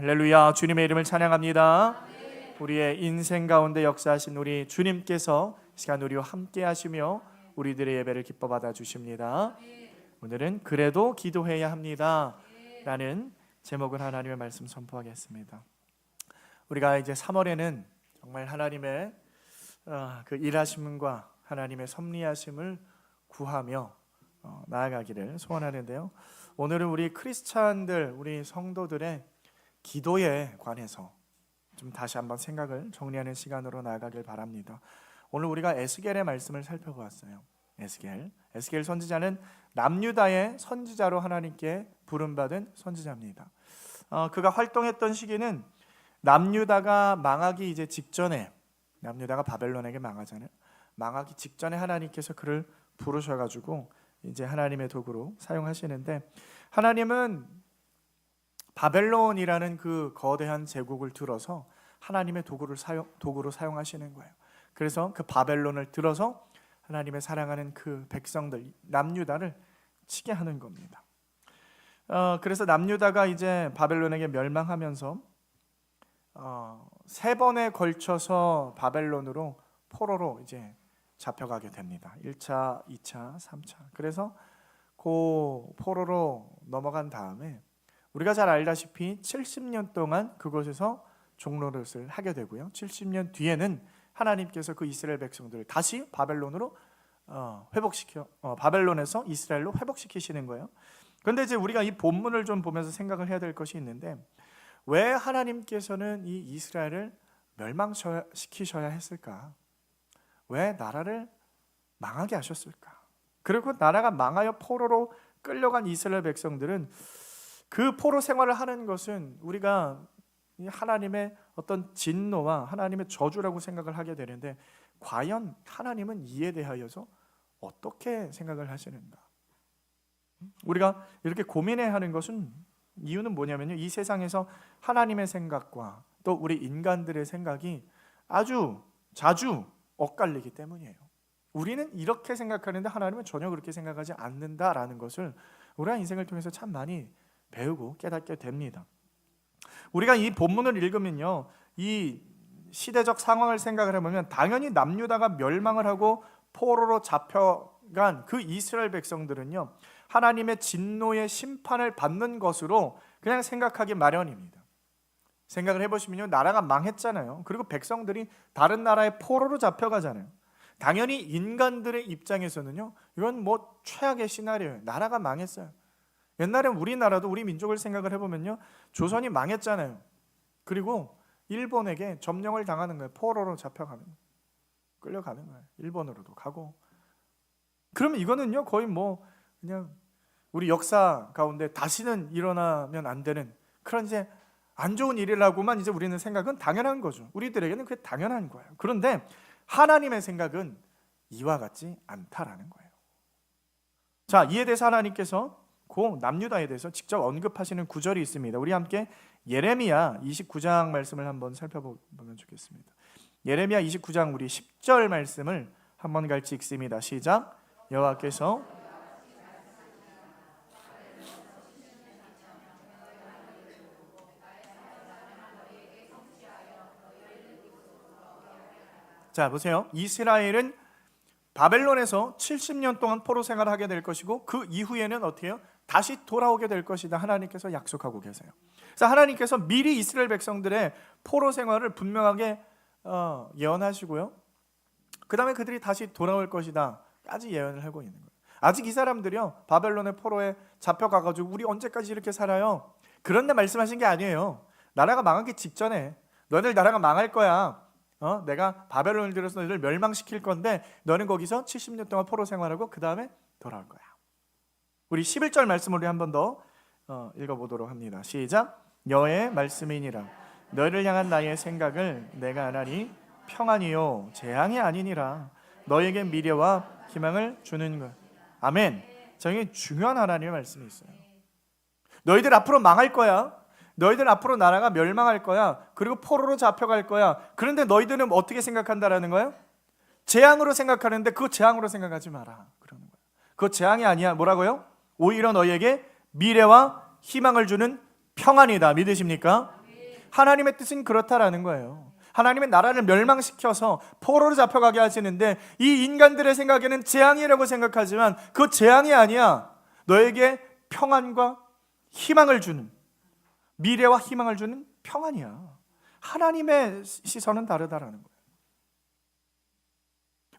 할렐루야. 주님의 이름을 찬양합니다. 우리의 인생 가운데 역사하신 우리 주님께서 시간 우리와 함께 하시며 우리들의 예배를 기뻐 받아 주십니다. 오늘은 그래도 기도해야 합니다 라는 제목을 하나님의 말씀 선포하겠습니다. 우리가 이제 3월에는 정말 하나님의 그 일하심과 하나님의 섭리하심을 구하며 나아가기를 소원하는데요, 오늘은 우리 크리스찬들, 우리 성도들의 기도에 관해서 좀 다시 한번 생각을 정리하는 시간으로 나아가길 바랍니다. 오늘 우리가 에스겔의 말씀을 살펴보았어요. 에스겔 선지자는 남유다의 선지자로 하나님께 부름받은 선지자입니다. 그가 활동했던 시기는 남유다가 망하기 이제 직전에, 남유다가 바벨론에게 망하잖아요. 망하기 직전에 하나님께서 그를 부르셔가지고 이제 하나님의 도구로 사용하시는데, 하나님은 바벨론이라는 그 거대한 제국을 들어서 하나님의 도구로 사용하시는 거예요. 그래서 그 바벨론을 들어서 하나님의 사랑하는 그 백성들 남유다를 치게 하는 겁니다. 그래서 남유다가 이제 바벨론에게 멸망하면서 3번에 걸쳐서 바벨론으로 포로로 이제 잡혀가게 됩니다. 1차, 2차, 3차. 그래서 그 포로로 넘어간 다음에 우리가 잘 알다시피 70년 동안 그곳에서 종노릇을 하게 되고요, 70년 뒤에는 하나님께서 그 이스라엘 백성들을 다시 바벨론으로 바벨론에서 이스라엘로 회복시키시는 거예요. 그런데 이제 우리가 이 본문을 좀 보면서 생각을 해야 될 것이 있는데, 왜 하나님께서는 이 이스라엘을 멸망시키셔야 했을까? 왜 나라를 망하게 하셨을까? 그리고 나라가 망하여 포로로 끌려간 이스라엘 백성들은 그 포로 생활을 하는 것은 우리가 하나님의 어떤 진노와 하나님의 저주라고 생각을 하게 되는데, 과연 하나님은 이에 대하여서 어떻게 생각을 하시는가? 우리가 이렇게 고민해야 하는 것은, 이유는 뭐냐면요, 이 세상에서 하나님의 생각과 또 우리 인간들의 생각이 아주 자주 엇갈리기 때문이에요. 우리는 이렇게 생각하는데 하나님은 전혀 그렇게 생각하지 않는다라는 것을 우리가 인생을 통해서 참 많이 배우고 깨닫게 됩니다. 우리가 이 본문을 읽으면요, 이 시대적 상황을 생각을 해보면 당연히 남유다가 멸망을 하고 포로로 잡혀간 그 이스라엘 백성들은요, 하나님의 진노의 심판을 받는 것으로 그냥 생각하기 마련입니다. 생각을 해보시면요, 나라가 망했잖아요. 그리고 백성들이 다른 나라의 포로로 잡혀가잖아요. 당연히 인간들의 입장에서는요, 이건 뭐 최악의 시나리오예요. 나라가 망했어요. 옛날에 우리나라도, 우리 민족을 생각을 해보면요, 조선이 망했잖아요. 그리고 일본에게 점령을 당하는 거예요. 포로로 잡혀가는 거예요. 끌려가는 거예요. 일본으로도 가고. 그러면 이거는요, 거의 뭐 그냥 우리 역사 가운데 다시는 일어나면 안 되는 그런 이제 안 좋은 일이라고만 이제 우리는 생각은 당연한 거죠. 우리들에게는 그게 당연한 거예요. 그런데 하나님의 생각은 이와 같지 않다라는 거예요. 자, 이에 대해서 하나님께서 그 남유다에 대해서 직접 언급하시는 구절이 있습니다. 우리 함께 예레미야 29장 말씀을 한번 살펴보면 좋겠습니다. 예레미야 29장 우리 10절 말씀을 한번 같이 읽습니다. 시작. 여호와께서 자, 보세요. 이스라엘은 바벨론에서 70년 동안 포로 생활을 하게 될 것이고, 그 이후에는 어떻게 해요? 다시 돌아오게 될 것이다 하나님께서 약속하고 계세요. 그래서 하나님께서 미리 이스라엘 백성들의 포로 생활을 분명하게 예언하시고요, 그 다음에 그들이 다시 돌아올 것이다 까지 예언을 하고 있는 거예요. 아직 이 사람들이요, 바벨론의 포로에 잡혀가가지고 우리 언제까지 이렇게 살아요? 그런데 말씀하신 게 아니에요. 나라가 망하기 직전에 너희들 나라가 망할 거야, 내가 바벨론을 들여서 너희를 멸망시킬 건데 너는 거기서 70년 동안 포로 생활하고 그 다음에 돌아올 거야. 우리 11절 말씀을 우리 한 번 더 읽어보도록 합니다. 시작. 여호와의 말씀이니라. 너희를 향한 나의 생각을 내가 아나니 평안이요 재앙이 아니니라. 너희에게 미래와 희망을 주는 것. 아멘. 저게 중요한 하나님의 말씀이 있어요. 너희들 앞으로 망할 거야. 너희들 앞으로 나라가 멸망할 거야. 그리고 포로로 잡혀갈 거야. 그런데 너희들은 어떻게 생각한다라는 거예요? 재앙으로 생각하는데 그거 재앙으로 생각하지 마라 그러는 거예요. 그거 재앙이 아니야. 뭐라고요? 오히려 너희에게 미래와 희망을 주는 평안이다. 믿으십니까? 하나님의 뜻은 그렇다라는 거예요. 하나님의 나라를 멸망시켜서 포로로 잡혀가게 하시는데 이 인간들의 생각에는 재앙이라고 생각하지만 그 재앙이 아니야. 너에게 평안과 희망을 주는, 미래와 희망을 주는 평안이야. 하나님의 시선은 다르다라는 거예요.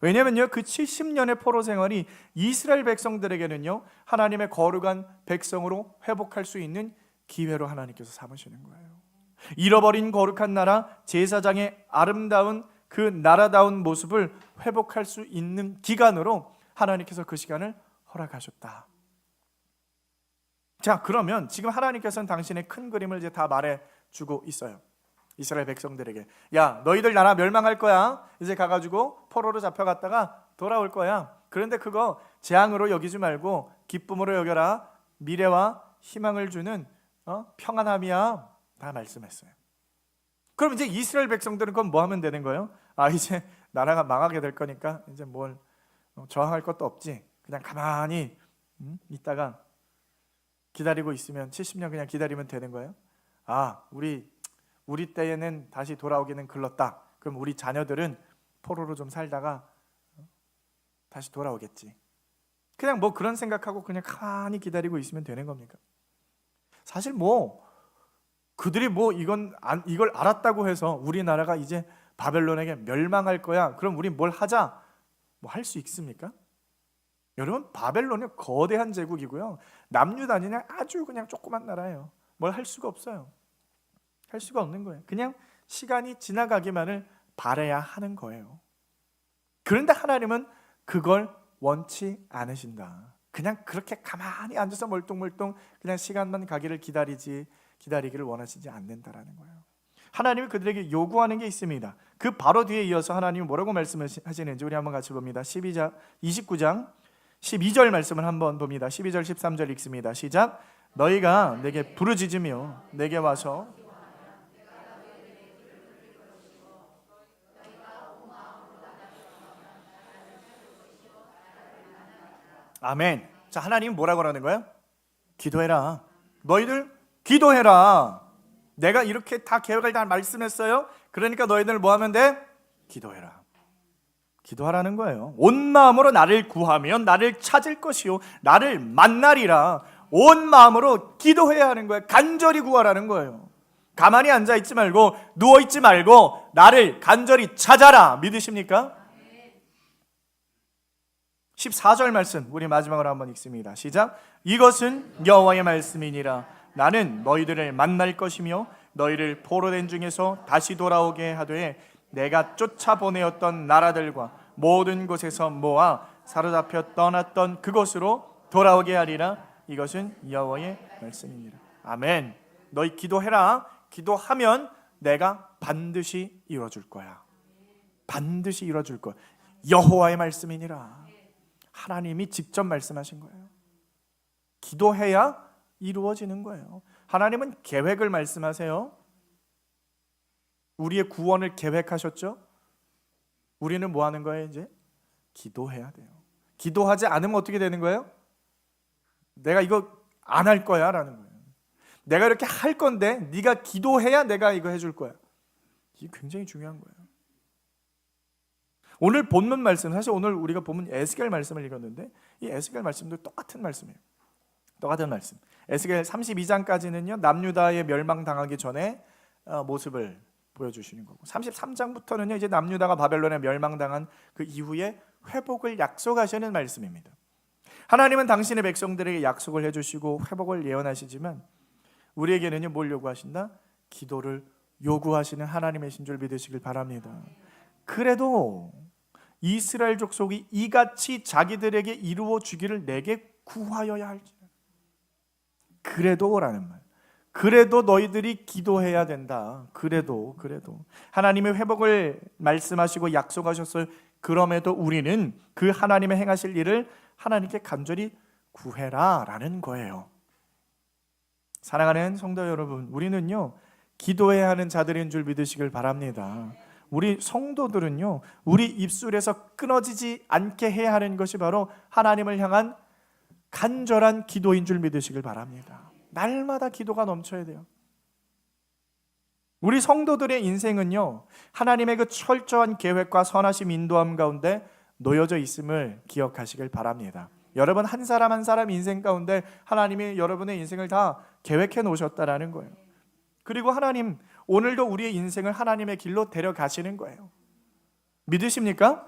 왜냐면요, 그 70년의 포로 생활이 이스라엘 백성들에게는요, 하나님의 거룩한 백성으로 회복할 수 있는 기회로 하나님께서 삼으시는 거예요. 잃어버린 거룩한 나라, 제사장의 아름다운 그 나라다운 모습을 회복할 수 있는 기간으로 하나님께서 그 시간을 허락하셨다. 자, 그러면 지금 하나님께서는 당신의 큰 그림을 이제 다 말해주고 있어요. 이스라엘 백성들에게, 야, 너희들 나라 멸망할 거야. 이제 가가지고 포로로 잡혀갔다가 돌아올 거야. 그런데 그거 재앙으로 여기지 말고 기쁨으로 여겨라. 미래와 희망을 주는 평안함이야. 다 말씀했어요. 그럼 이제 이스라엘 백성들은 그럼 뭐 하면 되는 거예요? 아, 이제 나라가 망하게 될 거니까 이제 뭘 저항할 것도 없지. 그냥 가만히 있다가 기다리고 있으면 70년 그냥 기다리면 되는 거예요? 아, 우리 때에는 다시 돌아오기는 글렀다. 그럼 우리 자녀들은 포로로 좀 살다가 다시 돌아오겠지. 그냥 뭐 그런 생각하고 그냥 가만히 기다리고 있으면 되는 겁니까? 사실 뭐 그들이 뭐 이걸 알았다고 해서 우리나라가 이제 바벨론에게 멸망할 거야. 그럼 우리 뭘 하자? 뭐 할 수 있습니까? 여러분, 바벨론은 거대한 제국이고요. 남유다니는 아주 그냥 조그만 나라예요. 뭘 할 수가 없어요. 할 수가 없는 거예요. 그냥 시간이 지나가기만을 바라야 하는 거예요. 그런데 하나님은 그걸 원치 않으신다. 그냥 그렇게 가만히 앉아서 멀뚱멀뚱 그냥 시간만 가기를 기다리기를 원하시지 않는다라는 거예요. 하나님이 그들에게 요구하는 게 있습니다. 그 바로 뒤에 이어서 하나님이 뭐라고 말씀하시는지 우리 한번 같이 봅니다. 29장 12절 말씀을 한번 봅니다. 12절 13절 읽습니다. 시작. 너희가 내게 부르짖으며 내게 와서 아멘. 자, 하나님은 뭐라고 하는 거예요? 기도해라. 너희들 기도해라. 내가 이렇게 다 계획을 다 말씀했어요. 그러니까 너희들 뭐 하면 돼? 기도해라. 기도하라는 거예요. 온 마음으로 나를 구하면 나를 찾을 것이요 나를 만나리라. 온 마음으로 기도해야 하는 거예요. 간절히 구하라는 거예요. 가만히 앉아있지 말고 누워있지 말고 나를 간절히 찾아라. 믿으십니까? 14절 말씀 우리 마지막으로 한번 읽습니다. 시작. 이것은 여호와의 말씀이니라. 나는 너희들을 만날 것이며 너희를 포로된 중에서 다시 돌아오게 하되 내가 쫓아보내었던 나라들과 모든 곳에서 모아 사로잡혀 떠났던 그곳으로 돌아오게 하리라. 이것은 여호와의 말씀이니라. 아멘. 너희 기도해라. 기도하면 내가 반드시 이루어줄 거야. 반드시 이루어줄 거야. 여호와의 말씀이니라. 하나님이 직접 말씀하신 거예요. 기도해야 이루어지는 거예요. 하나님은 계획을 말씀하세요. 우리의 구원을 계획하셨죠? 우리는 뭐 하는 거예요? 이제 기도해야 돼요. 기도하지 않으면 어떻게 되는 거예요? 내가 이거 안 할 거야 라는 거예요. 내가 이렇게 할 건데 네가 기도해야 내가 이거 해줄 거야. 이게 굉장히 중요한 거예요. 오늘 본문 말씀, 사실 오늘 우리가 보면 에스겔 말씀을 읽었는데 이 에스겔 말씀도 똑같은 말씀이에요. 똑같은 말씀. 에스겔 32장까지는요 남유다의 멸망당하기 전에 모습을 보여주시는 거고 33장부터는요 이제 남유다가 바벨론에 멸망당한 그 이후에 회복을 약속하시는 말씀입니다. 하나님은 당신의 백성들에게 약속을 해주시고 회복을 예언하시지만 우리에게는요 뭘 요구하신다? 기도를 요구하시는 하나님이신 줄 믿으시길 바랍니다. 그래도 이스라엘 족속이 이같이 자기들에게 이루어 주기를 내게 구하여야 할지. 그래도라는 말. 그래도 너희들이 기도해야 된다. 그래도 하나님의 회복을 말씀하시고 약속하셨어요. 그럼에도 우리는 그 하나님의 행하실 일을 하나님께 간절히 구해라라는 거예요. 사랑하는 성도 여러분, 우리는요 기도해야 하는 자들인 줄 믿으시길 바랍니다. 우리 성도들은요 우리 입술에서 끊어지지 않게 해야 하는 것이 바로 하나님을 향한 간절한 기도인 줄 믿으시길 바랍니다. 날마다 기도가 넘쳐야 돼요. 우리 성도들의 인생은요, 하나님의 그 철저한 계획과 선하심 인도함 가운데 놓여져 있음을 기억하시길 바랍니다. 여러분 한 사람 한 사람 인생 가운데 하나님이 여러분의 인생을 다 계획해 놓으셨다라는 거예요. 그리고 하나님 오늘도 우리의 인생을 하나님의 길로 데려가시는 거예요. 믿으십니까?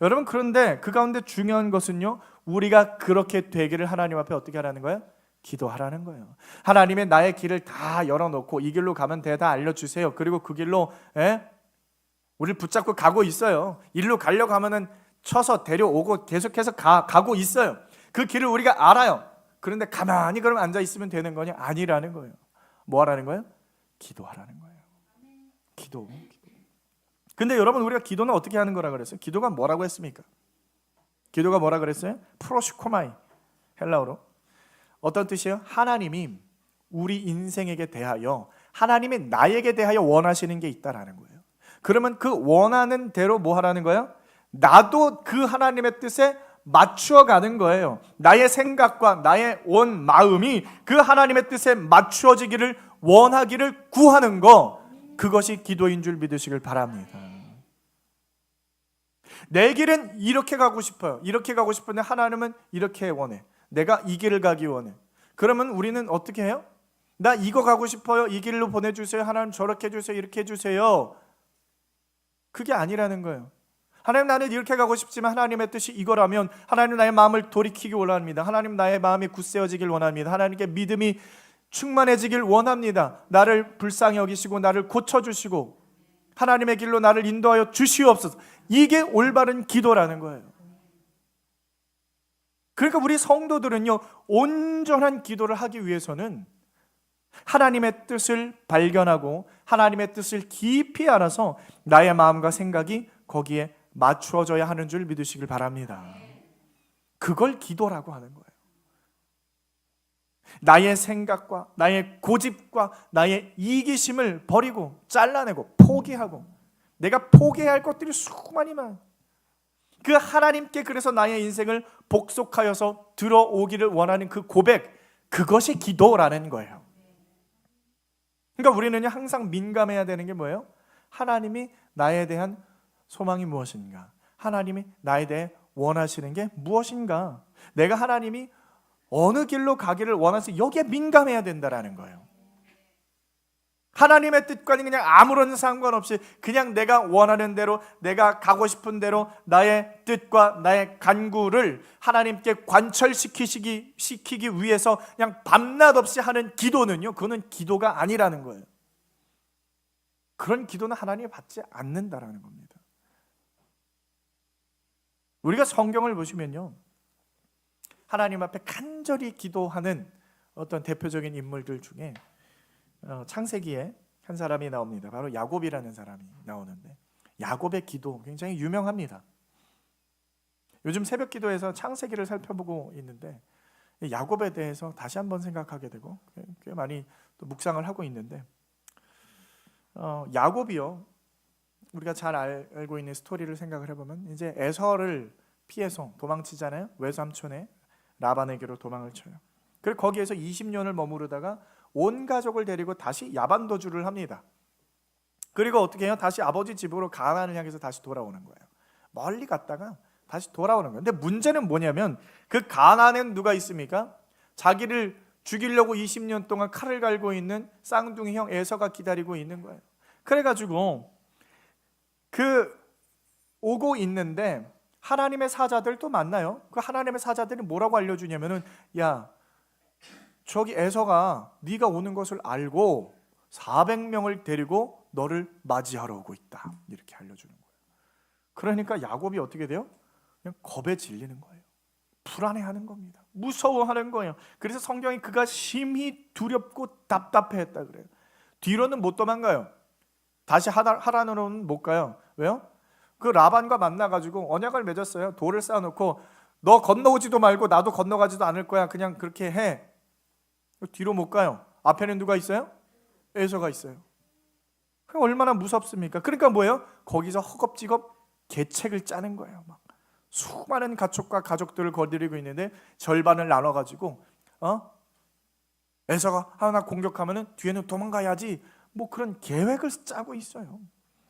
여러분, 그런데 그 가운데 중요한 것은요, 우리가 그렇게 되기를 하나님 앞에 어떻게 하라는 거예요? 기도하라는 거예요. 하나님의 나의 길을 다 열어놓고 이 길로 가면 돼, 다 알려주세요. 그리고 그 길로 우리를 붙잡고 가고 있어요. 일로 가려고 하면은 쳐서 데려오고 계속해서 가고 있어요. 그 길을 우리가 알아요. 그런데 가만히 그럼 앉아 있으면 되는 거냐? 아니라는 거예요. 뭐 하라는 거예요? 기도하라는 거예요. 기도. 근데 여러분, 우리가 기도는 어떻게 하는 거라 그랬어요? 기도가 뭐라고 했습니까? 기도가 뭐라 그랬어요? 프로시코마이, 헬라어로 어떤 뜻이에요? 하나님이 우리 인생에게 대하여, 하나님이 나에게 대하여 원하시는 게 있다라는 거예요. 그러면 그 원하는 대로 뭐 하라는 거예요? 나도 그 하나님의 뜻에 맞추어 가는 거예요. 나의 생각과 나의 온 마음이 그 하나님의 뜻에 맞추어지기를 원하기를 구하는 거, 그것이 기도인 줄 믿으시길 바랍니다. 내 길은 이렇게 가고 싶어요. 이렇게 가고 싶은데 하나님은 이렇게 원해. 내가 이 길을 가기 원해. 그러면 우리는 어떻게 해요? 나 이거 가고 싶어요. 이 길로 보내주세요. 하나님 저렇게 해주세요. 이렇게 해주세요. 그게 아니라는 거예요. 하나님, 나는 이렇게 가고 싶지만 하나님의 뜻이 이거라면 하나님 나의 마음을 돌이키기 원합니다. 하나님 나의 마음이 굳세어지길 원합니다. 하나님께 믿음이 충만해지길 원합니다. 나를 불쌍히 여기시고 나를 고쳐주시고 하나님의 길로 나를 인도하여 주시옵소서. 이게 올바른 기도라는 거예요. 그러니까 우리 성도들은요, 온전한 기도를 하기 위해서는 하나님의 뜻을 발견하고 하나님의 뜻을 깊이 알아서 나의 마음과 생각이 거기에 맞추어져야 하는 줄 믿으시길 바랍니다. 그걸 기도라고 하는 거예요. 나의 생각과 나의 고집과 나의 이기심을 버리고 잘라내고 포기하고, 내가 포기해야 할 것들이 수많이 많아요. 그 하나님께 그래서 나의 인생을 복속하여서 들어오기를 원하는 그 고백, 그것이 기도라는 거예요. 그러니까 우리는 항상 민감해야 되는 게 뭐예요? 하나님이 나에 대한 소망이 무엇인가? 하나님이 나에 대해 원하시는 게 무엇인가? 내가 하나님이 어느 길로 가기를 원하세요? 여기에 민감해야 된다라는 거예요. 하나님의 뜻과는 그냥 아무런 상관없이 그냥 내가 원하는 대로, 내가 가고 싶은 대로 나의 뜻과 나의 간구를 하나님께 관철시키기 위해서 그냥 밤낮 없이 하는 기도는요, 그거는 기도가 아니라는 거예요. 그런 기도는 하나님이 받지 않는다라는 겁니다. 우리가 성경을 보시면요, 하나님 앞에 간절히 기도하는 어떤 대표적인 인물들 중에 창세기에 한 사람이 나옵니다. 바로 야곱이라는 사람이 나오는데, 야곱의 기도 굉장히 유명합니다. 요즘 새벽 기도에서 창세기를 살펴보고 있는데 야곱에 대해서 다시 한번 생각하게 되고 꽤 많이 또 묵상을 하고 있는데, 야곱이요, 우리가 잘 알고 있는 스토리를 생각을 해보면 이제 에서를 피해서 도망치잖아요. 외삼촌의 라반에게로 도망을 쳐요. 그리고 거기에서 20년을 머무르다가 온 가족을 데리고 다시 야반도주를 합니다. 그리고 어떻게 해요? 다시 아버지 집으로 가나안을 향해서 다시 돌아오는 거예요. 멀리 갔다가 다시 돌아오는 거예요. 근데 문제는 뭐냐면 그 가나안에는 누가 있습니까? 자기를 죽이려고 20년 동안 칼을 갈고 있는 쌍둥이 형 에서가 기다리고 있는 거예요. 그래가지고 오고 있는데 하나님의 사자들 또 만나요. 그 하나님의 사자들이 뭐라고 알려주냐면은, 야, 저기 에서가 네가 오는 것을 알고 400명을 데리고 너를 맞이하러 오고 있다, 이렇게 알려주는 거예요. 그러니까 야곱이 어떻게 돼요? 그냥 겁에 질리는 거예요. 불안해하는 겁니다. 무서워하는 거예요. 그래서 성경이 그가 심히 두렵고 답답해했다 그래요. 뒤로는 못 도망가요. 다시 하란으로는 못 가요. 왜요? 그 라반과 만나가지고 언약을 맺었어요. 돌을 쌓아놓고 너 건너오지도 말고 나도 건너가지도 않을 거야, 그냥 그렇게 해. 뒤로 못 가요. 앞에는 누가 있어요? 에서가 있어요. 얼마나 무섭습니까? 그러니까 뭐예요? 거기서 허겁지겁 계책을 짜는 거예요. 막 수많은 가축과 가족들을 거느리고 있는데 절반을 나눠가지고 에서가 하나 공격하면은 뒤에는 도망가야지, 뭐 그런 계획을 짜고 있어요.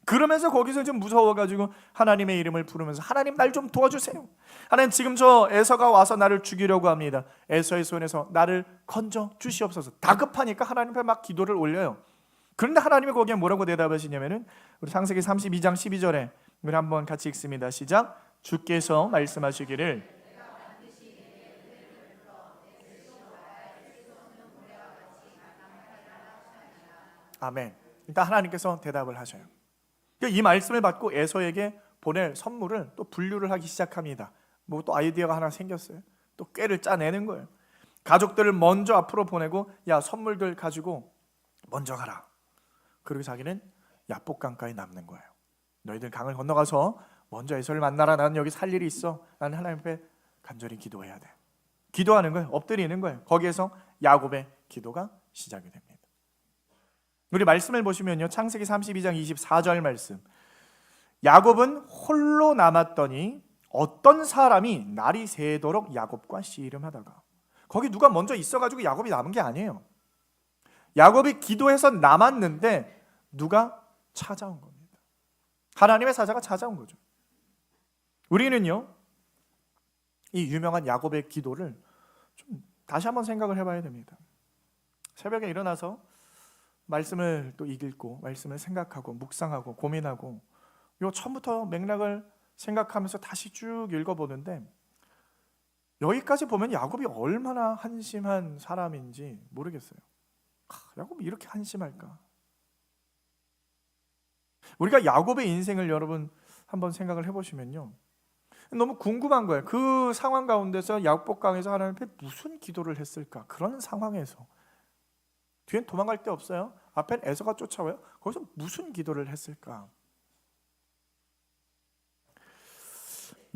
그러면서 거기서 좀 무서워가지고 하나님의 이름을 부르면서 하나님 날 좀 도와주세요. 하나님 지금 저 에서가 와서 나를 죽이려고 합니다. 에서의 손에서 나를 건져 주시옵소서. 다급하니까 하나님 앞에 막 기도를 올려요. 그런데 하나님이 거기에 뭐라고 대답하시냐면은 우리 창세기 32장 12절에 우리 한번 같이 읽습니다. 시작. 주께서 말씀하시기를 아멘. 일단 하나님께서 대답을 하셔요. 이 말씀을 받고 에서에게 보낼 선물을 또 분류를 하기 시작합니다. 뭐 또 아이디어가 하나 생겼어요. 또 꾀를 짜내는 거예요. 가족들을 먼저 앞으로 보내고 야 선물들 가지고 먼저 가라. 그리고 자기는 야복강가에 남는 거예요. 너희들 강을 건너가서 먼저 에서를 만나라. 나는 여기 살 일이 있어. 나는 하나님 앞에 간절히 기도해야 돼. 기도하는 거예요. 엎드리는 거예요. 거기에서 야곱의 기도가 시작이 됩니다. 우리 말씀을 보시면요, 창세기 32장 24절 말씀. 야곱은 홀로 남았더니 어떤 사람이 날이 새도록 야곱과 씨름하다가, 거기 누가 먼저 있어가지고 야곱이 남은 게 아니에요. 야곱이 기도해서 남았는데 누가 찾아온 겁니다. 하나님의 사자가 찾아온 거죠. 우리는요, 이 유명한 야곱의 기도를 좀 다시 한번 생각을 해봐야 됩니다. 새벽에 일어나서 말씀을 또 읽고 말씀을 생각하고 묵상하고 고민하고 요 처음부터 맥락을 생각하면서 다시 쭉 읽어보는데, 여기까지 보면 야곱이 얼마나 한심한 사람인지 모르겠어요. 야곱이 이렇게 한심할까? 우리가 야곱의 인생을 여러분 한번 생각을 해보시면요, 너무 궁금한 거예요. 그 상황 가운데서 야복강에서 하나님 앞에 무슨 기도를 했을까? 그런 상황에서 뒤엔 도망갈 데 없어요. 앞엔 에서가 쫓아와요. 거기서 무슨 기도를 했을까?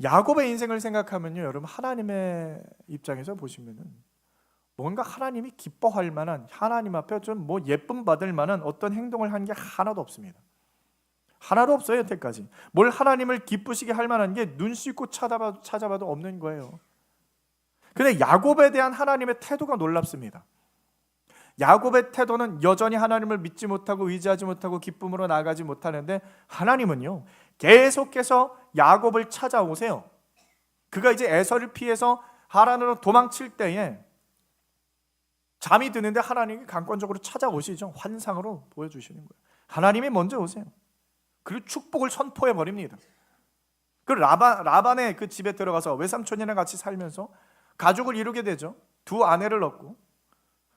야곱의 인생을 생각하면요, 여러분 하나님의 입장에서 보시면은 뭔가 하나님이 기뻐할 만한, 하나님 앞에 좀 뭐 예쁨 받을 만한 어떤 행동을 한 게 하나도 없습니다. 하나도 없어요. 여태까지 뭘 하나님을 기쁘시게 할 만한 게 눈 씻고 찾아봐도 없는 거예요. 근데 야곱에 대한 하나님의 태도가 놀랍습니다. 야곱의 태도는 여전히 하나님을 믿지 못하고 의지하지 못하고 기쁨으로 나아가지 못하는데, 하나님은요 계속해서 야곱을 찾아오세요. 그가 이제 에서를 피해서 하란으로 도망칠 때에 잠이 드는데 하나님이 강권적으로 찾아오시죠. 환상으로 보여주시는 거예요. 하나님이 먼저 오세요. 그리고 축복을 선포해 버립니다. 그 라반의 그 집에 들어가서 외삼촌이랑 같이 살면서 가족을 이루게 되죠. 두 아내를 얻고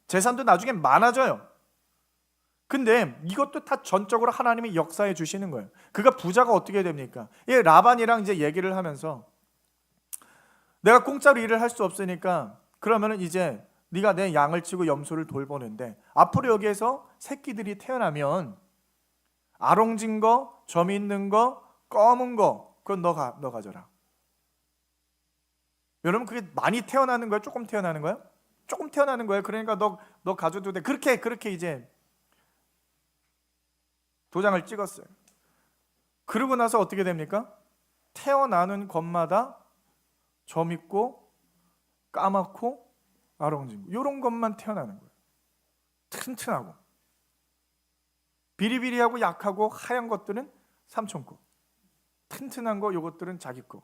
재산도 나중에 많아져요. 근데 이것도 다 전적으로 하나님이 역사해 주시는 거예요. 그가 부자가 어떻게 됩니까? 이 라반이랑 이제 얘기를 하면서 내가 공짜로 일을 할 수 없으니까 그러면은 이제 네가 내 양을 치고 염소를 돌보는데 앞으로 여기에서 새끼들이 태어나면 아롱진 거, 점 있는 거, 검은 거 그건 너 가져라. 여러분 그게 많이 태어나는 거예요? 조금 태어나는 거예요? 조금 태어나는 거예요. 그러니까 너 가져도 돼. 그렇게 이제 도장을 찍었어요. 그러고 나서 어떻게 됩니까? 태어나는 것마다 점 있고 까맣고 아롱진 거, 이런 것만 태어나는 거예요. 튼튼하고 비리비리하고 약하고 하얀 것들은 삼촌 거, 튼튼한 거 요것들은 자기 거.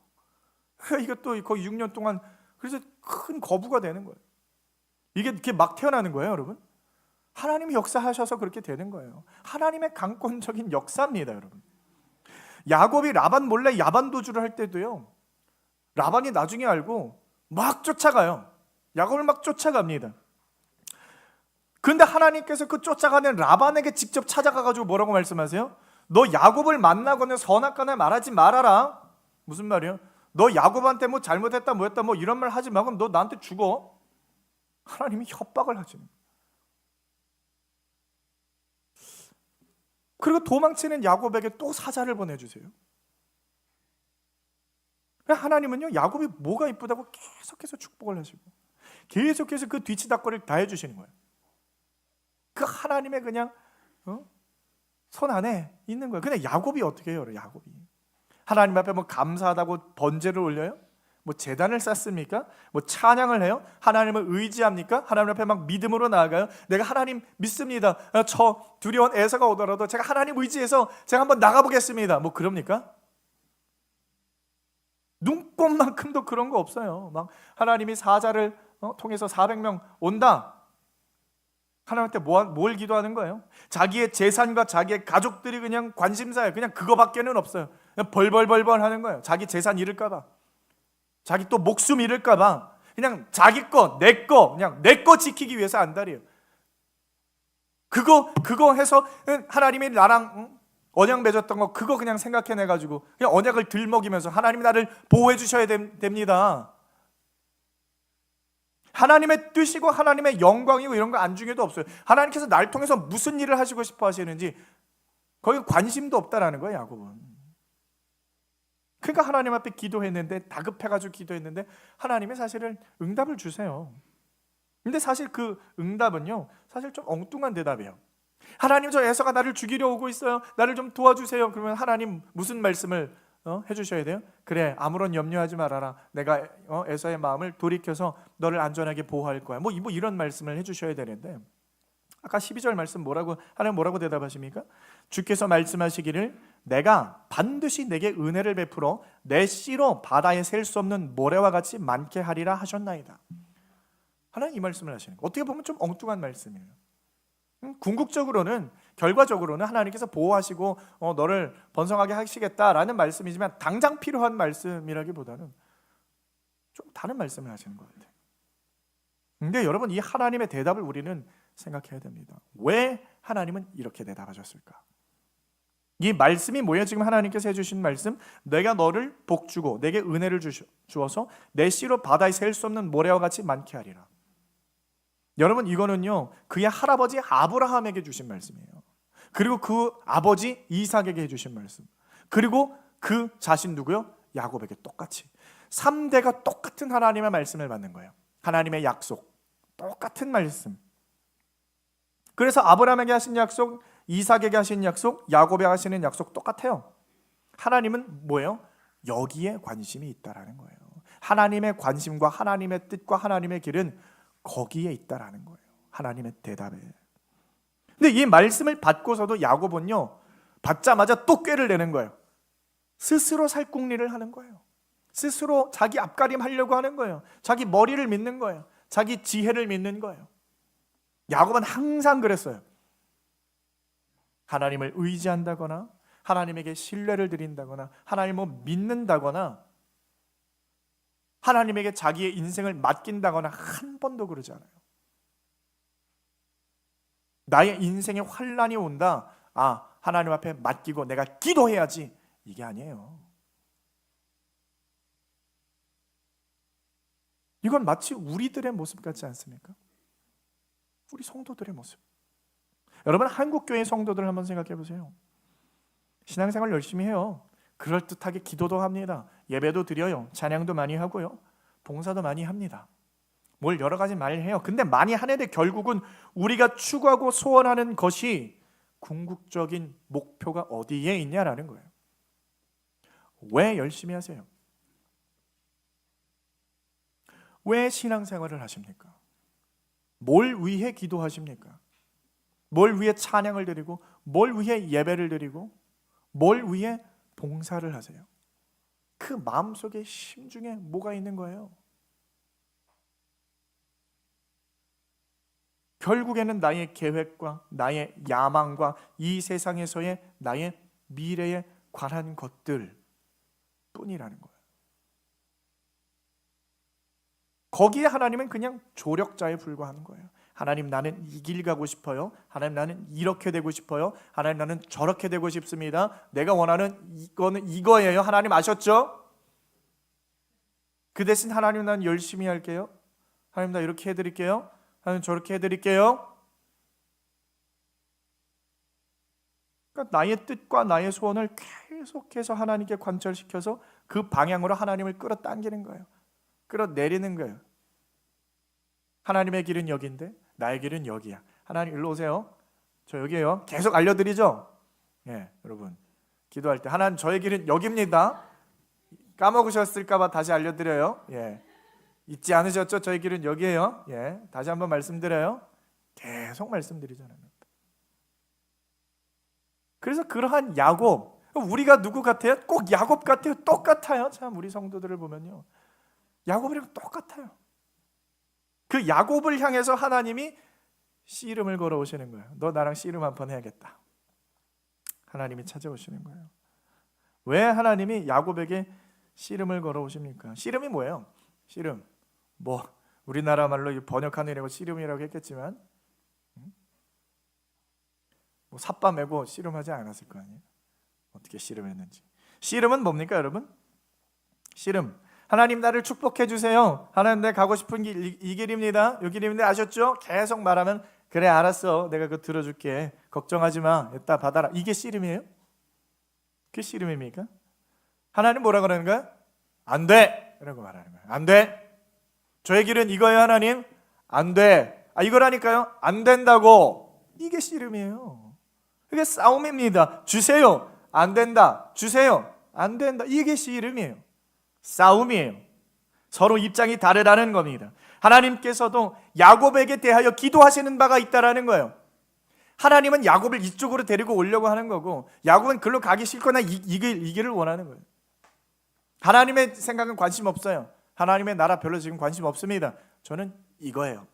이것도 거의 6년 동안 그래서 큰 거부가 되는 거예요. 이게 이렇게 막 태어나는 거예요, 여러분. 하나님이 역사하셔서 그렇게 되는 거예요. 하나님의 강권적인 역사입니다, 여러분. 야곱이 라반 몰래 야반 도주를 할 때도요, 라반이 나중에 알고 막 쫓아가요. 야곱을 막 쫓아갑니다. 그런데 하나님께서 그 쫓아가는 라반에게 직접 찾아가가지고 뭐라고 말씀하세요? 너 야곱을 만나거나 선악간에 말하지 말아라. 무슨 말이에요? 너 야곱한테 뭐 잘못했다 뭐했다 뭐 이런 말 하지 마. 그럼 너 나한테 죽어. 하나님이 협박을 하시는 거예요. 그리고 도망치는 야곱에게 또 사자를 보내주세요. 하나님은요, 야곱이 뭐가 이쁘다고 계속해서 축복을 하시고 계속해서 그 뒤치다거리를 다 해주시는 거예요. 그 하나님의 그냥 손 안에 있는 거예요. 근데 야곱이 어떻게 해요? 야곱이 하나님 앞에 뭐 감사하다고 번제를 올려요? 뭐 제단을 쌓습니까? 뭐 찬양을 해요? 하나님을 의지합니까? 하나님 앞에 막 믿음으로 나아가요? 내가 하나님 믿습니다. 저 두려운 애서가 오더라도 제가 하나님 의지해서 제가 한번 나가보겠습니다. 뭐 그럽니까? 눈꼽만큼도 그런 거 없어요. 막 하나님이 사자를 통해서 400명 온다. 하나님한테 뭘 기도하는 거예요? 자기의 재산과 자기의 가족들이 그냥 관심사예요. 그냥 그거밖에는 없어요. 그냥 벌벌벌벌 하는 거예요. 자기 재산 잃을까 봐, 자기 또 목숨 잃을까 봐, 그냥 자기 거, 그냥 내 거 지키기 위해서 안달이에요. 그거 해서 하나님이 나랑 언약 맺었던 거 그거 그냥 생각해내가지고 그냥 언약을 들먹이면서 하나님이 나를 보호해 주셔야 됩니다. 하나님의 뜻이고 하나님의 영광이고 이런 거 안중에도 없어요. 하나님께서 날 통해서 무슨 일을 하시고 싶어 하시는지 거기 관심도 없다라는 거예요, 야곱은. 그러니까 하나님 앞에 기도했는데, 다급해가지고 기도했는데 하나님이 사실은 응답을 주세요. 근데 사실 그 응답은요, 사실 좀 엉뚱한 대답이에요. 하나님, 저 에서가 나를 죽이려 오고 있어요. 나를 좀 도와주세요. 그러면 하나님 무슨 말씀을 해주셔야 돼요? 그래, 아무런 염려하지 말아라. 내가 에서의 마음을 돌이켜서 너를 안전하게 보호할 거야. 뭐 이런 말씀을 해주셔야 되는데, 아까 12절 말씀 하나님 뭐라고 대답하십니까? 주께서 말씀하시기를 내가 반드시 내게 은혜를 베풀어 내 씨로 바다에 셀 수 없는 모래와 같이 많게 하리라 하셨나이다. 하나님 이 말씀을 하시는 거예요. 어떻게 보면 좀 엉뚱한 말씀이에요. 궁극적으로는, 결과적으로는 하나님께서 보호하시고 너를 번성하게 하시겠다라는 말씀이지만 당장 필요한 말씀이라기보다는 좀 다른 말씀을 하시는 것 같아요. 근데 여러분, 이 하나님의 대답을 우리는 생각해야 됩니다. 왜 하나님은 이렇게 대답하셨을까? 이 말씀이 뭐예요? 지금 하나님께서 해주신 말씀, 내가 너를 복주고 내게 은혜를 주어서 내 씨로 바다에 셀 수 없는 모래와 같이 많게 하리라. 여러분, 이거는요 그의 할아버지 아브라함에게 주신 말씀이에요. 그리고 그 아버지 이삭에게 해주신 말씀, 그리고 그 자신 누구요? 야곱에게 똑같이 3대가 똑같은 하나님의 말씀을 받는 거예요. 하나님의 약속, 똑같은 말씀. 그래서 아브라함에게 하신 약속, 이삭에게 하신 약속, 야곱에게 하시는 약속 똑같아요. 하나님은 뭐예요? 여기에 관심이 있다라는 거예요. 하나님의 관심과 하나님의 뜻과 하나님의 길은 거기에 있다라는 거예요. 하나님의 대답에. 근데 이 말씀을 받고서도 야곱은요, 받자마자 또 꾀를 내는 거예요. 스스로 살궁리를 하는 거예요. 스스로 자기 앞가림 하려고 하는 거예요. 자기 머리를 믿는 거예요. 자기 지혜를 믿는 거예요. 야곱은 항상 그랬어요. 하나님을 의지한다거나 하나님에게 신뢰를 드린다거나 하나님을 믿는다거나 하나님에게 자기의 인생을 맡긴다거나 한 번도 그러지 않아요. 나의 인생에 환난이 온다, 하나님 앞에 맡기고 내가 기도해야지, 이게 아니에요. 이건 마치 우리들의 모습 같지 않습니까? 우리 성도들의 모습. 여러분, 한국교회 성도들 한번 생각해 보세요. 신앙생활 열심히 해요. 그럴듯하게 기도도 합니다. 예배도 드려요. 찬양도 많이 하고요. 봉사도 많이 합니다. 뭘 여러 가지 많이 해요. 근데 많이 하는데 결국은 우리가 추구하고 소원하는 것이 궁극적인 목표가 어디에 있냐라는 거예요. 왜 열심히 하세요? 왜 신앙생활을 하십니까? 뭘 위해 기도하십니까? 뭘 위해 찬양을 드리고, 뭘 위해 예배를 드리고, 뭘 위해 봉사를 하세요? 그 마음속에 심중에 뭐가 있는 거예요? 결국에는 나의 계획과 나의 야망과 이 세상에서의 나의 미래에 관한 것들 뿐이라는 거예요. 거기에 하나님은 그냥 조력자에 불과한 거예요. 하나님, 나는 이 길 가고 싶어요. 하나님, 나는 이렇게 되고 싶어요. 하나님, 나는 저렇게 되고 싶습니다. 내가 원하는 이거는 이거예요. 하나님 아셨죠? 그 대신 하나님, 난 열심히 할게요. 하나님, 나 이렇게 해드릴게요. 하나님, 저렇게 해드릴게요. 그러니까 나의 뜻과 나의 소원을 계속해서 하나님께 관철시켜서 그 방향으로 하나님을 끌어당기는 거예요. 끌어내리는 거예요. 하나님의 길은 여기인데 나의 길은 여기야. 하나님, 일로 오세요. 저 여기에요. 계속 알려드리죠. 여러분 기도할 때 하나님, 저의 길은 여기입니다. 까먹으셨을까봐 다시 알려드려요. 잊지 않으셨죠? 저희 길은 여기에요. 다시 한번 말씀드려요. 계속 말씀드리잖아요. 그래서 그러한 야곱, 우리가 누구 같아요? 꼭 야곱 같아요. 똑같아요. 참 우리 성도들을 보면요, 야곱이랑 똑같아요. 그 야곱을 향해서 하나님이 씨름을 걸어오시는 거예요. 너 나랑 씨름 한번 해야겠다. 하나님이 찾아오시는 거예요. 왜 하나님이 야곱에게 씨름을 걸어오십니까? 씨름이 뭐예요? 씨름, 우리나라 말로 번역하느라고 씨름이라고 했겠지만 삿바 메고 씨름하지 않았을 거 아니에요. 어떻게 씨름했는지. 씨름은 뭡니까 여러분? 씨름, 하나님 나를 축복해 주세요. 하나님 내가 가고 싶은 길 이 길입니다. 이 길인데 아셨죠? 계속 말하면 그래 알았어, 내가 그거 들어줄게, 걱정하지 마, 이따 받아라. 이게 씨름이에요? 그게 씨름입니까? 하나님 뭐라 그러는 거야? 안 돼! 라고 말하는 거예요. 안 돼! 저의 길은 이거예요 하나님? 안 돼! 이거라니까요? 안 된다고! 이게 씨름이에요. 이게 싸움입니다. 주세요! 안 된다! 주세요! 안 된다! 이게 씨름이에요. 싸움이에요. 서로 입장이 다르다는 겁니다. 하나님께서도 야곱에게 대하여 기도하시는 바가 있다라는 거예요. 하나님은 야곱을 이쪽으로 데리고 오려고 하는 거고, 야곱은 글로 가기 싫거나 이 길을 원하는 거예요. 하나님의 생각은 관심 없어요. 하나님의 나라 별로 지금 관심 없습니다. 저는 이거예요.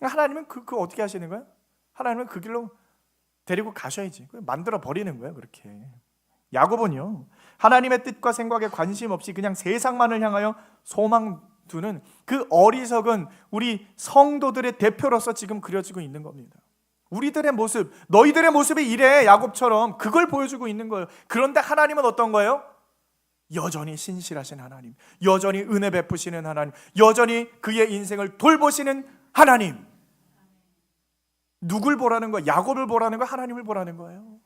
하나님은 그 어떻게 하시는 거예요? 하나님은 그 길로 데리고 가셔야지. 만들어 버리는 거예요. 그렇게. 야곱은요, 하나님의 뜻과 생각에 관심 없이 그냥 세상만을 향하여 소망 두는 그 어리석은 우리 성도들의 대표로서 지금 그려지고 있는 겁니다. 우리들의 모습, 너희들의 모습이 이래, 야곱처럼. 그걸 보여주고 있는 거예요. 그런데 하나님은 어떤 거예요? 여전히 신실하신 하나님, 여전히 은혜 베푸시는 하나님, 여전히 그의 인생을 돌보시는 하나님. 누굴 보라는 거예요? 야곱을 보라는 거예요? 하나님을 보라는 거예요?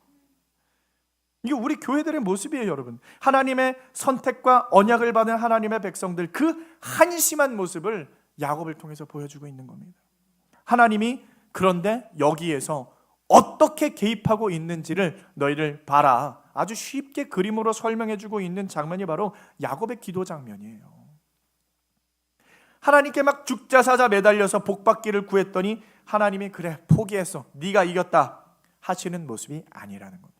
이게 우리 교회들의 모습이에요, 여러분. 하나님의 선택과 언약을 받은 하나님의 백성들, 그 한심한 모습을 야곱을 통해서 보여주고 있는 겁니다. 하나님이 그런데 여기에서 어떻게 개입하고 있는지를 너희를 봐라. 아주 쉽게 그림으로 설명해주고 있는 장면이 바로 야곱의 기도 장면이에요. 하나님께 막 죽자사자 매달려서 복받기를 구했더니 하나님이 그래 포기했어, 네가 이겼다 하시는 모습이 아니라는 겁니다.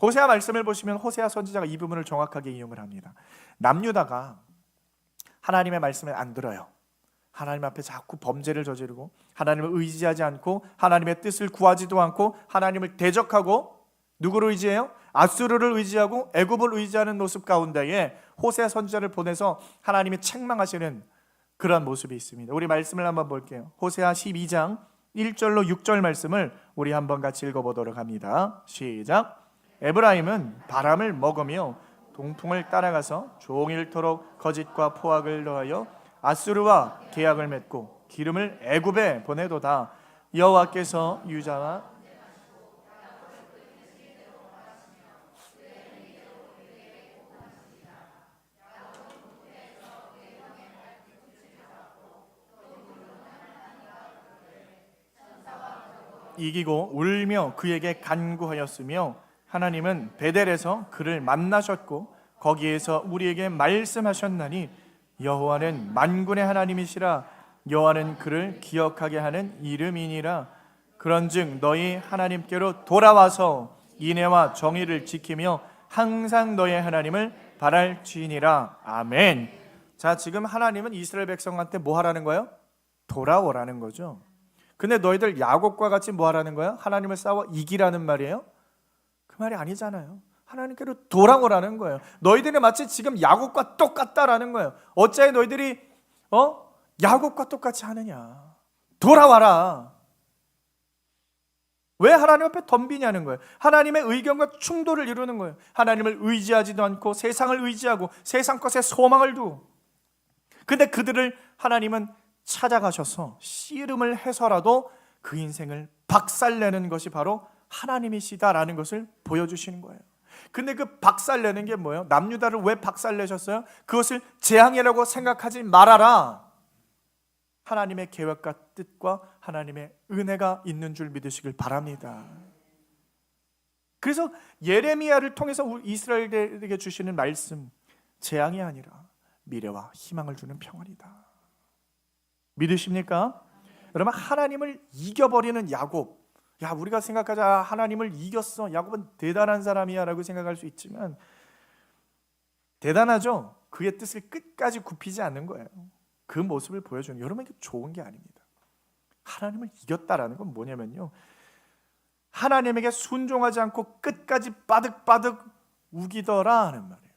호세아 말씀을 보시면 호세아 선지자가 이 부분을 정확하게 이용을 합니다. 남유다가 하나님의 말씀을 안 들어요. 하나님 앞에 자꾸 범죄를 저지르고 하나님을 의지하지 않고 하나님의 뜻을 구하지도 않고 하나님을 대적하고 누구를 의지해요? 아수르를 의지하고 애굽을 의지하는 모습 가운데에 호세아 선지자를 보내서 하나님이 책망하시는 그런 모습이 있습니다. 우리 말씀을 한번 볼게요. 호세아 12장 1절로 6절 말씀을 우리 한번 같이 읽어보도록 합니다. 시작. 에브라임은 바람을 먹으며 동풍을 따라가서 종일토록 거짓과 포악을 더하여 아수르와 계약을 맺고 기름을 애굽에 보내도다. 여호와께서 유다와 이기고 울며 그에게 간구하였으며 하나님은 베델에서 그를 만나셨고 거기에서 우리에게 말씀하셨나니 여호와는 만군의 하나님이시라. 여호와는 그를 기억하게 하는 이름이니라. 그런즉 너희 하나님께로 돌아와서 인애와 정의를 지키며 항상 너희 하나님을 바랄지니라. 아멘. 자, 지금 하나님은 이스라엘 백성한테 뭐 하라는 거예요? 돌아오라는 거죠. 근데 너희들 야곱과 같이 뭐 하라는 거예요? 하나님을 싸워 이기라는 말이에요? 그 말이 아니잖아요. 하나님께로 돌아오라는 거예요. 너희들이 마치 지금 야곱과 똑같다라는 거예요. 어찌 너희들이 야곱과 똑같이 하느냐? 돌아와라. 왜 하나님 앞에 덤비냐는 거예요. 하나님의 의견과 충돌을 이루는 거예요. 하나님을 의지하지도 않고 세상을 의지하고 세상 것에 소망을 두고, 근데 그들을 하나님은 찾아가셔서 씨름을 해서라도 그 인생을 박살내는 것이 바로 하나님이시다라는 것을 보여주시는 거예요. 근데 그 박살내는 게 뭐예요? 남유다를 왜 박살내셨어요? 그것을 재앙이라고 생각하지 말아라. 하나님의 계획과 뜻과 하나님의 은혜가 있는 줄 믿으시길 바랍니다. 그래서 예레미야를 통해서 이스라엘에게 주시는 말씀, 재앙이 아니라 미래와 희망을 주는 평안이다. 믿으십니까? 여러분, 하나님을 이겨버리는 야곱, 야, 우리가 생각하자 하나님을 이겼어, 야곱은 대단한 사람이야 라고 생각할 수 있지만 대단하죠. 그의 뜻을 끝까지 굽히지 않는 거예요. 그 모습을 보여주는, 여러분, 이게 좋은 게 아닙니다. 하나님을 이겼다라는 건 뭐냐면요, 하나님에게 순종하지 않고 끝까지 바득바득 우기더라 하는 말이에요.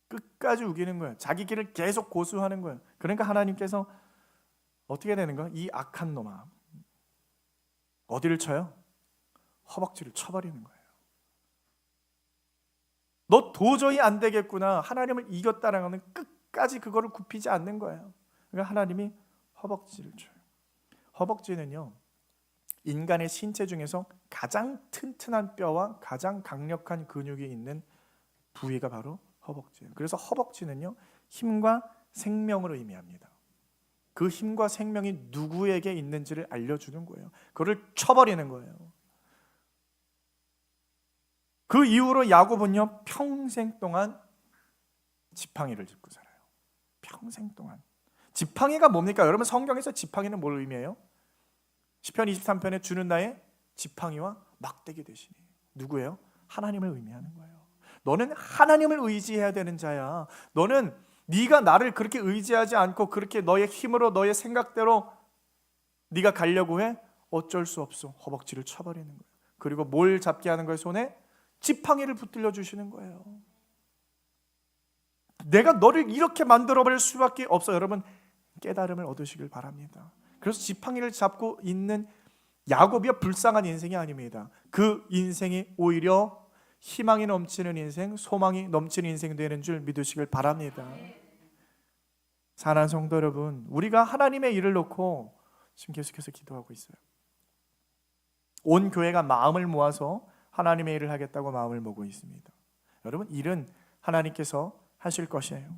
끝까지 우기는 거예요. 자기 길을 계속 고수하는 거예요. 그러니까 하나님께서 어떻게 되는 거야? 이 악한 놈아, 어디를 쳐요? 허벅지를 쳐버리는 거예요. 너 도저히 안 되겠구나. 하나님을 이겼다라는 것은 끝까지 그거를 굽히지 않는 거예요. 그러니까 하나님이 허벅지를 쳐요. 허벅지는요, 인간의 신체 중에서 가장 튼튼한 뼈와 가장 강력한 근육이 있는 부위가 바로 허벅지예요. 그래서 허벅지는요, 힘과 생명을 의미합니다. 그 힘과 생명이 누구에게 있는지를 알려주는 거예요. 그걸 쳐버리는 거예요. 그 이후로 야곱은요, 평생 동안 지팡이를 짚고 살아요. 평생 동안. 지팡이가 뭡니까? 여러분, 성경에서 지팡이는 뭘 의미해요? 시편 23편에 주는 나의 지팡이와 막대기 되시니, 누구예요? 하나님을 의미하는 거예요. 너는 하나님을 의지해야 되는 자야. 너는 네가 나를 그렇게 의지하지 않고 그렇게 너의 힘으로, 너의 생각대로 네가 가려고 해? 어쩔 수 없어. 허벅지를 쳐버리는 거예요. 그리고 뭘 잡게 하는 거예요? 손에 지팡이를 붙들려 주시는 거예요. 내가 너를 이렇게 만들어버릴 수밖에 없어. 여러분, 깨달음을 얻으시길 바랍니다. 그래서 지팡이를 잡고 있는 야곱이야 불쌍한 인생이 아닙니다. 그 인생이 오히려 희망이 넘치는 인생, 소망이 넘치는 인생이 되는 줄 믿으시길 바랍니다. 사랑하는 성도 여러분, 우리가 하나님의 일을 놓고 지금 계속해서 기도하고 있어요. 온 교회가 마음을 모아서 하나님의 일을 하겠다고 마음을 모으고 있습니다. 여러분, 일은 하나님께서 하실 것이에요.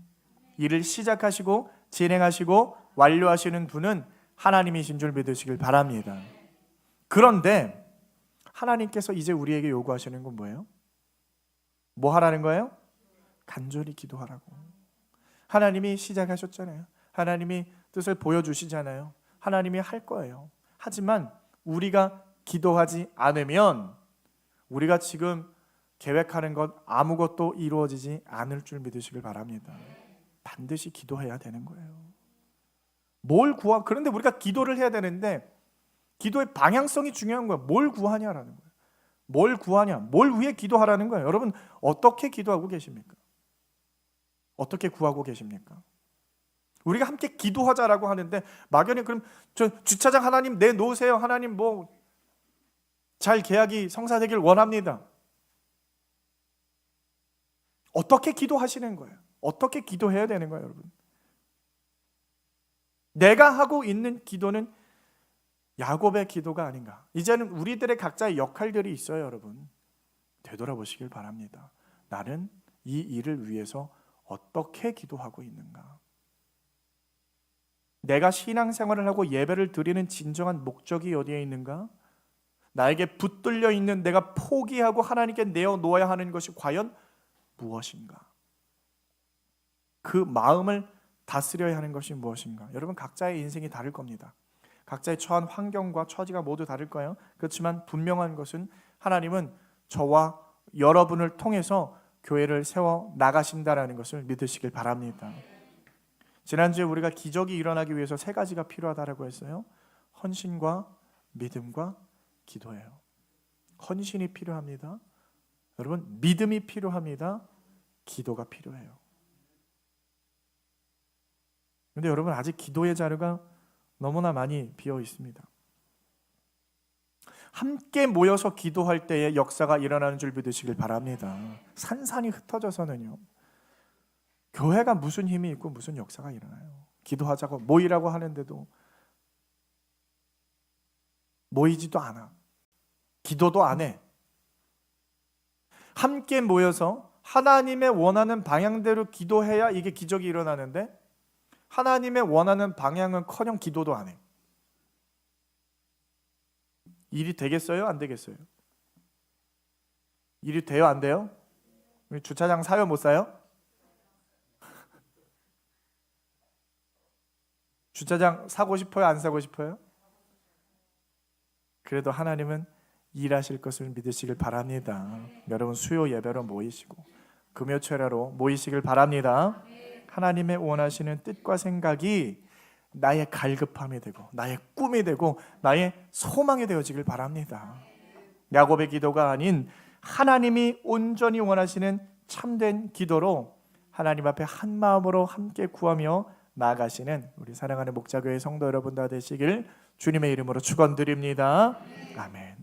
일을 시작하시고 진행하시고 완료하시는 분은 하나님이신 줄 믿으시길 바랍니다. 그런데 하나님께서 이제 우리에게 요구하시는 건 뭐예요? 뭐 하라는 거예요? 간절히 기도하라고. 하나님이 시작하셨잖아요. 하나님이 뜻을 보여주시잖아요. 하나님이 할 거예요. 하지만 우리가 기도하지 않으면 우리가 지금 계획하는 것 아무것도 이루어지지 않을 줄 믿으시길 바랍니다. 반드시 기도해야 되는 거예요. 그런데 우리가 기도를 해야 되는데 기도의 방향성이 중요한 거예요. 뭘 구하냐라는 거예요. 뭘 구하냐, 뭘 위해 기도하라는 거예요. 여러분, 어떻게 기도하고 계십니까? 어떻게 구하고 계십니까? 우리가 함께 기도하자라고 하는데 막연히 그럼 저 주차장 하나님 내놓으세요. 하나님 잘 계약이 성사되길 원합니다. 어떻게 기도하시는 거예요? 어떻게 기도해야 되는 거예요, 여러분? 내가 하고 있는 기도는 야곱의 기도가 아닌가? 이제는 우리들의 각자의 역할들이 있어요, 여러분. 되돌아보시길 바랍니다. 나는 이 일을 위해서 어떻게 기도하고 있는가? 내가 신앙생활을 하고 예배를 드리는 진정한 목적이 어디에 있는가? 나에게 붙들려 있는 내가 포기하고 하나님께 내어놓아야 하는 것이 과연 무엇인가? 그 마음을 다스려야 하는 것이 무엇인가? 여러분, 각자의 인생이 다를 겁니다. 각자의 처한 환경과 처지가 모두 다를 거예요. 그렇지만 분명한 것은 하나님은 저와 여러분을 통해서 교회를 세워 나가신다라는 것을 믿으시길 바랍니다. 지난주에 우리가 기적이 일어나기 위해서 3가지가 필요하다라고 했어요. 헌신과 믿음과 기도예요. 헌신이 필요합니다. 여러분, 믿음이 필요합니다. 기도가 필요해요. 그런데 여러분, 아직 기도의 자료가 너무나 많이 비어 있습니다. 함께 모여서 기도할 때에 역사가 일어나는 줄 믿으시길 바랍니다. 산산이 흩어져서는요, 교회가 무슨 힘이 있고 무슨 역사가 일어나요? 기도하자고 모이라고 하는데도 모이지도 않아. 기도도 안 해. 함께 모여서 하나님의 원하는 방향대로 기도해야 이게 기적이 일어나는데 하나님의 원하는 방향은커녕 기도도 안 해. 일이 되겠어요? 안 되겠어요? 일이 돼요, 안 돼요? 주차장 사요, 못 사요? 주차장 사고 싶어요, 안 사고 싶어요? 그래도 하나님은 일하실 것을 믿으시길 바랍니다. 여러분 수요 예배로 모이시고 금요 철야로 모이시길 바랍니다. 하나님의 원하시는 뜻과 생각이 나의 갈급함이 되고 나의 꿈이 되고 나의 소망이 되어지길 바랍니다. 야곱의 기도가 아닌 하나님이 온전히 원하시는 참된 기도로 하나님 앞에 한 마음으로 함께 구하며 나아가시는 우리 사랑하는 목자교회 성도 여러분 다 되시길 주님의 이름으로 축원드립니다. 아멘.